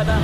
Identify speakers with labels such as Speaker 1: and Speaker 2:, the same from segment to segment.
Speaker 1: दादा।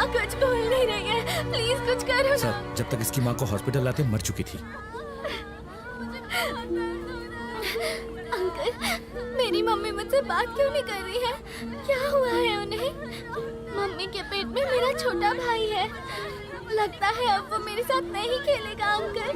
Speaker 2: कुछ बोल नहीं रही है, प्लीज कुछ करो।
Speaker 3: सर, जब तक इसकी माँ को हॉस्पिटल लाते मर चुकी थी।
Speaker 2: अंकल, मेरी मम्मी मुझसे बात क्यों नहीं कर रही है? क्या हुआ है उन्हें? मम्मी के पेट में मेरा छोटा भाई है, लगता है अब वो मेरे साथ नहीं खेलेगा। अंकल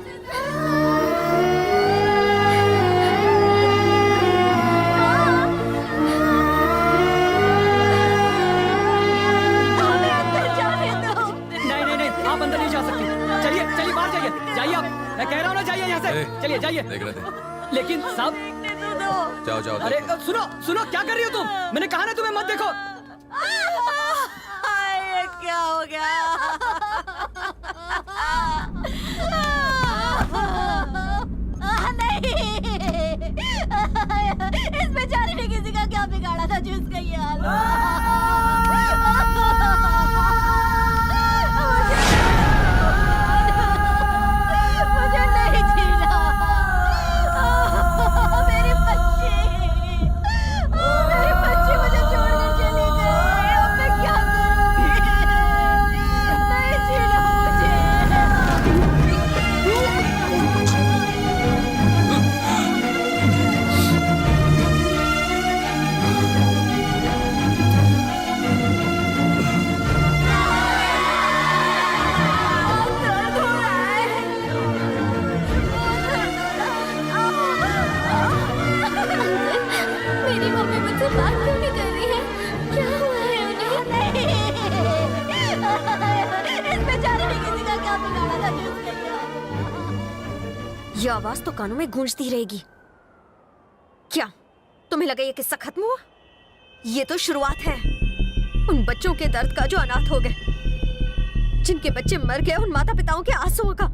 Speaker 1: आप अंदर नहीं जा सकती। चलिए चलिए बाहर जाइए, जाइए आप, मैं कह रहा हूँ ना जाइए यहाँ से। चलिए जाइए।
Speaker 4: देख रहे थे।
Speaker 1: लेकिन साहब
Speaker 4: जाओ जाओ।
Speaker 1: अरे सुनो सुनो, क्या कर रही हो तुम? मैंने कहा ना तुम्हें मत देखो।
Speaker 5: ये क्या हो गया? नहीं, इस बेचारे ने किसी का क्या बिगाड़ा था जो इसका ये हाल मुझे नहीं जीना। मेरी बच्ची मुझे छोड़कर चली गई। अब मैं क्या करूंगी? नहीं जीना मुझे।
Speaker 2: मेरी मम्मी मुझसे बात क्यों नहीं कर रही है? क्या हुआ है उन्हें?
Speaker 5: इस बेचारे ने किसी का क्या बिगाड़ा था जो उसका ये हाल?
Speaker 6: ये आवाज तो कानों में गूंजती रहेगी। क्या तुम्हें लगा ये किस्सा खत्म हुआ? ये तो शुरुआत है उन बच्चों के दर्द का जो अनाथ हो गए, जिनके बच्चे मर गए उन माता पिताओं के आंसुओं का।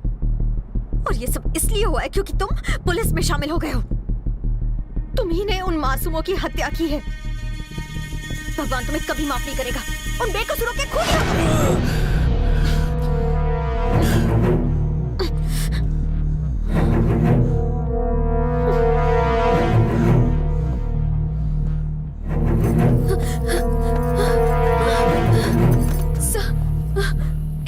Speaker 6: और ये सब इसलिए हुआ है क्योंकि तुम पुलिस में शामिल हो गए हो। तुम ही ने उन मासूमों की हत्या की है। भगवान तुम्हें कभी माफ नहीं करेगा। उन बेकसूरों के खून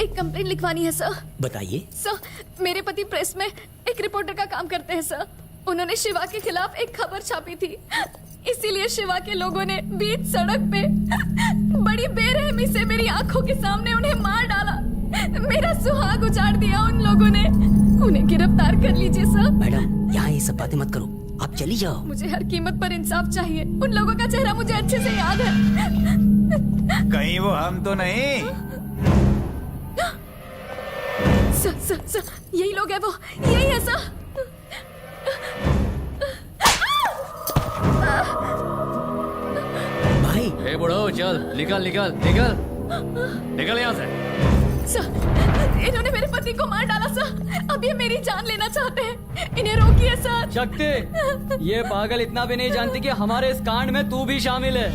Speaker 2: एक कंप्लेंट लिखवानी है सर।
Speaker 1: बताइए।
Speaker 2: सर, मेरे पति प्रेस में एक रिपोर्टर का काम करते हैं सर। उन्होंने शिवा के खिलाफ एक खबर छापी थी, इसीलिए शिवा के लोगों ने बीच सड़क पे बड़ी बेरहमी से मेरी आंखों के सामने उन्हें मार डाला। मेरा सुहाग उजाड़ दिया उन लोगों ने। उन्हें गिरफ्तार कर लीजिए सर।
Speaker 1: मैडम, यहाँ ये सब बातें मत करो, आप चली जाओ।
Speaker 2: मुझे हर कीमत पर इंसाफ चाहिए। उन लोगों का चेहरा मुझे अच्छे से याद है।
Speaker 7: कहीं वो हम तो नहीं?
Speaker 2: सर, यही लोग है, वो यही है सर।
Speaker 1: भाई,
Speaker 4: ए बुढ़ो, चल निकल निकल निकल निकल यहाँ से।
Speaker 2: सर, इन्होंने मेरे पति को मार डाला सर। अब ये मेरी जान लेना चाहते हैं। इन्हें रोकिए सर।
Speaker 1: शक्ति, ये पागल इतना भी नहीं जानती कि हमारे इस कांड में तू भी शामिल है।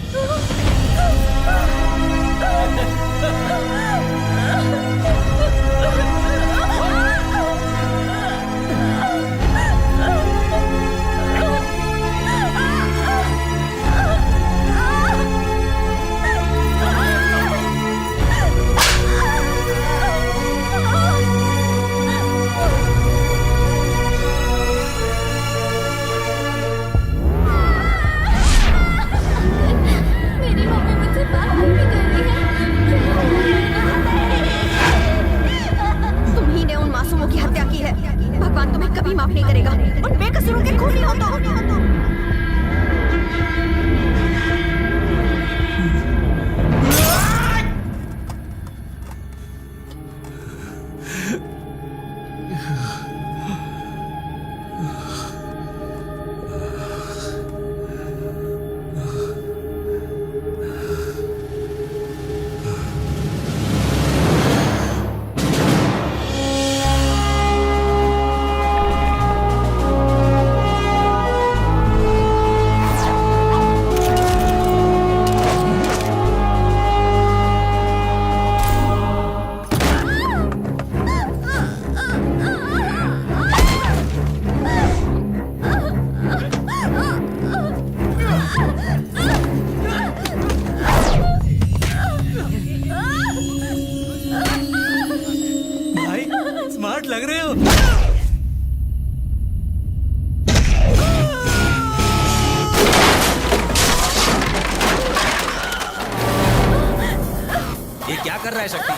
Speaker 2: मेरी मम्मी मुझसे बात नहीं कर रही है।
Speaker 6: तुम्ही ने उन मासूमों की हत्या की है। भगवान तुम्हें कभी माफ नहीं करेगा। उन बेकसूरों के खूनी हो तो।
Speaker 3: स्मार्ट लग रहे हो।
Speaker 4: ये क्या कर रहा है शक्ति?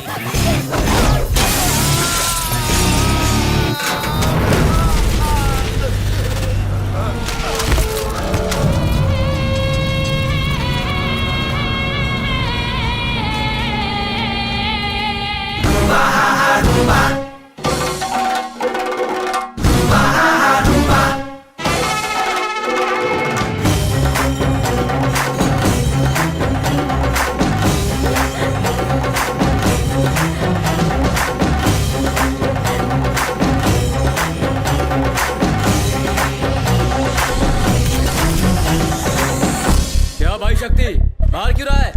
Speaker 4: क्या भाई शक्ति बाहर क्यों रहा है?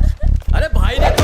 Speaker 4: अरे भाई ने तो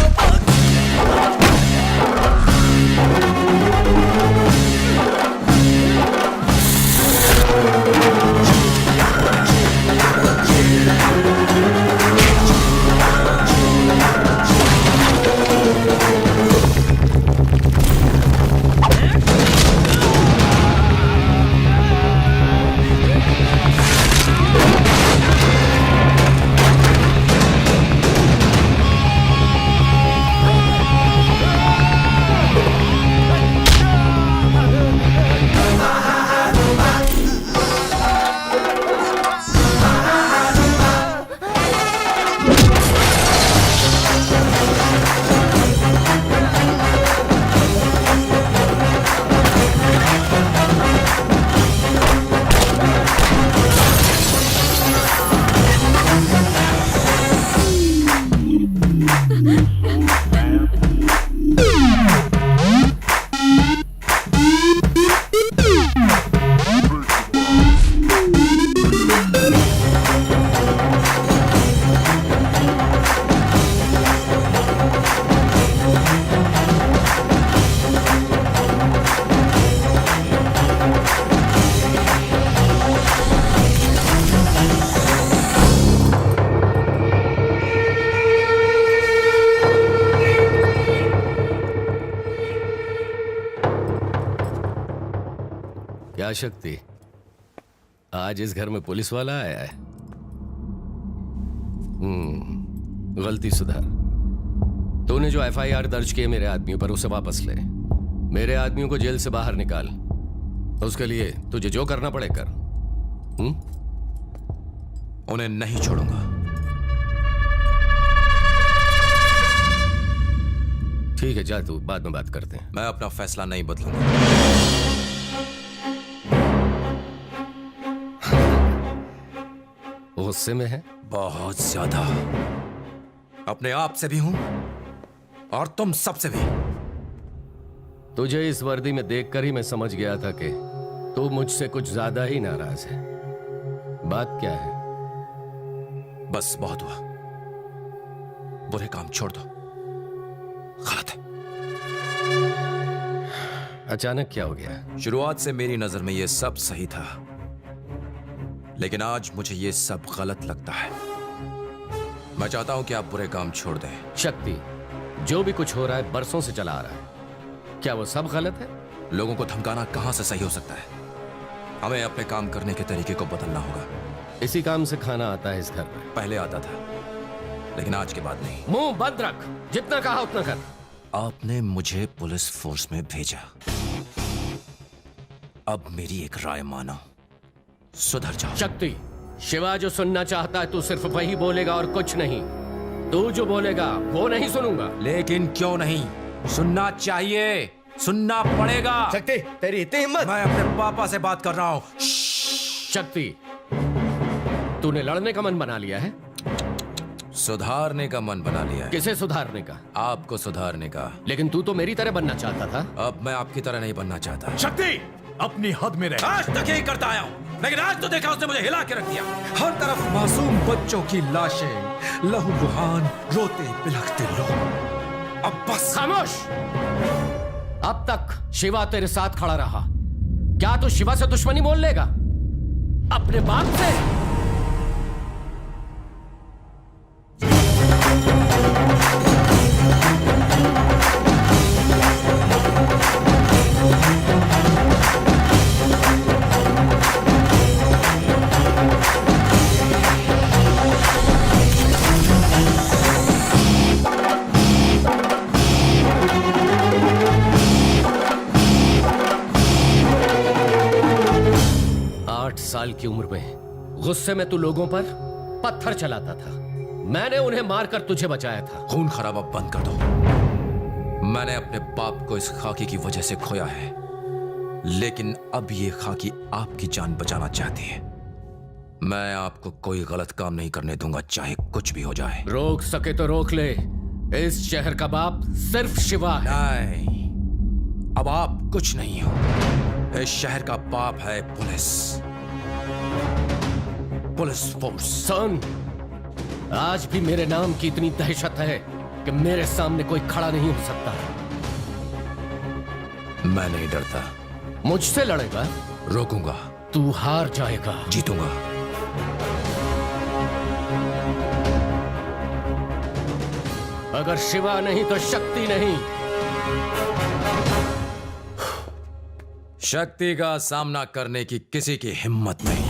Speaker 8: क्या शक्ति, आज इस घर में पुलिस वाला आया है? गलती सुधार। तूने जो एफआईआर दर्ज किए मेरे आदमियों पर, उसे वापस ले। मेरे आदमियों को जेल से बाहर निकाल। उसके लिए तुझे जो करना पड़े कर।
Speaker 9: उन्हें नहीं छोड़ूंगा।
Speaker 8: ठीक है, जा तू, बाद में बात करते हैं।
Speaker 9: मैं अपना फैसला नहीं बदलूंगा।
Speaker 8: गुस्से में है?
Speaker 9: बहुत ज्यादा। अपने आप से भी हूं और तुम सबसे भी।
Speaker 8: तुझे इस वर्दी में देखकर ही मैं समझ गया था कि तू मुझसे कुछ ज्यादा ही नाराज है। बात क्या है?
Speaker 9: बस बहुत हुआ। बुरे काम छोड़ दो। गलत है।
Speaker 8: अचानक क्या हो गया?
Speaker 9: शुरुआत से मेरी नजर में यह सब सही था, लेकिन आज मुझे यह सब गलत लगता है। मैं चाहता हूं कि आप बुरे काम छोड़ दें।
Speaker 8: शक्ति, जो भी कुछ हो रहा है बरसों से चला आ रहा है। क्या वो सब गलत है?
Speaker 9: लोगों को धमकाना कहां से सही हो सकता है? हमें अपने काम करने के तरीके को बदलना होगा।
Speaker 8: इसी काम से खाना आता है इस घर में।
Speaker 9: पहले आता था, लेकिन आज के बाद नहीं।
Speaker 8: मुंह बंद रख, जितना कहा उतना कर।
Speaker 9: आपने मुझे पुलिस फोर्स में भेजा, अब मेरी एक राय मानो, सुधर जाओ।
Speaker 8: शक्ति, शिवा जो सुनना चाहता है तू सिर्फ वही बोलेगा और कुछ नहीं। तू जो बोलेगा वो नहीं सुनूंगा।
Speaker 9: लेकिन क्यों नहीं? सुनना चाहिए, सुनना पड़ेगा।
Speaker 3: शक्ति, तेरी इतनी हिम्मत?
Speaker 9: मैं अपने पापा से बात कर रहा हूं।
Speaker 8: शक्ति, तूने लड़ने का मन बना लिया है?
Speaker 9: सुधारने का मन बना लिया है।
Speaker 8: किसे सुधारने का?
Speaker 9: आपको सुधारने का।
Speaker 8: लेकिन तू तो मेरी तरह बनना चाहता था।
Speaker 9: अब मैं आपकी तरह नहीं बनना चाहता।
Speaker 7: शक्ति, अपनी हद में रह।
Speaker 9: आज तक यही करता आया हूं, लेकिन आज तो देखा उसने मुझे हिला के रख दिया। हर तरफ मासूम बच्चों की लाशें, लहूलुहान, रोते बिलखते लोग। अब बस
Speaker 8: खामोश। अब तक शिवा तेरे साथ खड़ा रहा, क्या तू शिवा से दुश्मनी मोल लेगा? अपने बाप से? 8 साल की उम्र में गुस्से में तू लोगों पर पत्थर चलाता था। मैंने उन्हें मारकर तुझे बचाया था।
Speaker 9: खून खराबा बंद कर दो। मैंने अपने बाप को इस खाकी की वजह से खोया है, लेकिन अब ये खाकी आपकी जान बचाना चाहती है। मैं आपको कोई गलत काम नहीं करने दूंगा, चाहे कुछ भी हो जाए।
Speaker 8: रोक सके तो रोक ले। इस शहर का बाप सिर्फ शिवा है।
Speaker 9: नहीं, अब आप कुछ नहीं हो। इस शहर का बाप है पुलिस फोर्स।
Speaker 8: सुन, आज भी मेरे नाम की इतनी दहशत है कि मेरे सामने कोई खड़ा नहीं हो सकता।
Speaker 9: मैं नहीं डरता।
Speaker 8: मुझसे लड़ेगा?
Speaker 9: रोकूंगा।
Speaker 8: तू हार जाएगा।
Speaker 9: जीतूंगा।
Speaker 8: अगर शिवा नहीं तो शक्ति नहीं।
Speaker 9: शक्ति का सामना करने की किसी की हिम्मत नहीं।